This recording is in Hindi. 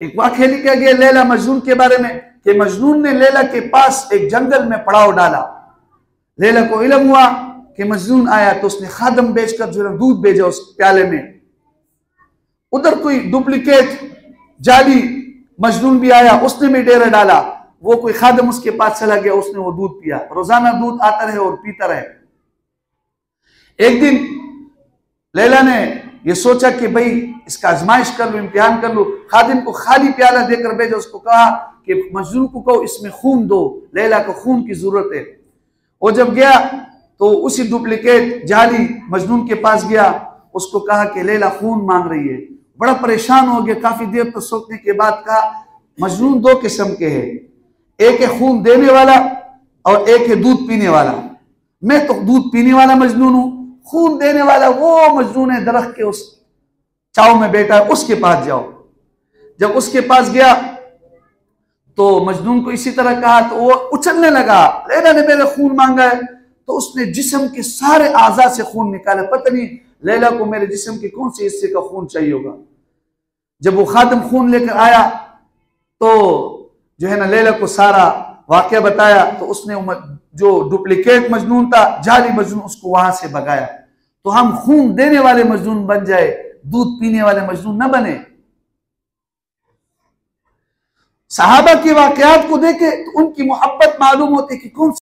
एक वाक़या लिखा गया लैला मजनून के बारे में कि मजनून ने लैला के पास एक जंगल में पड़ाव डाला। लैला को इल्म हुआ कि मजनून आया तो उसने खादम बेचकर जो दूध भेजा उस प्याले में। उधर कोई डुप्लीकेट जाली मजनून भी आया, उसने भी डेरा डाला। वो कोई खादम उसके पास चला गया, उसने वो दूध पिया। रोजाना दूध आता रहे और पीता रहे। एक दिन लैला ने ये सोचा कि भाई इसका आजमाइश कर लूं, इम्तिहान कर लूं। खादिम को खाली प्याला देकर भेजा। उसको कहा कि मजनून को कहो इसमें खून दो, लैला को खून की जरूरत है। वो जब गया तो उसी डुप्लीकेट जाली मजनून के पास गया, उसको कहा कि लैला खून मांग रही है। बड़ा परेशान हो गया। काफी देर तक सोचने के बाद कहा मजनून दो किस्म के हैं, एक है खून देने वाला और एक है दूध पीने वाला। मैं तो दूध पीने वाला मजनून हूं, खून देने वाला वो मजनून है दरख्त के उस छाव में बैठा है, उसके पास जाओ। जब उसके पास गया तो मजनून को इसी तरह कहा तो वो उछलने लगा, लैला ने मेरा खून मांगा है। तो उसने जिस्म के सारे आज़ा से खून निकाला। पता नहीं लैला को मेरे जिस्म के कौन से हिस्से का खून चाहिए होगा। जब वो खादिम खून लेकर आया तो जो है ना लैला को सारा वाकया बताया। तो उसने जो डुप्लीकेट मजनून था, जाली मजनून, उसको वहां से भगाया। तो हम खून देने वाले मजनून बन जाए, दूध पीने वाले मजनून न बने। सहाबा के वाकयात को देखे तो उनकी मोहब्बत मालूम होती कि कौन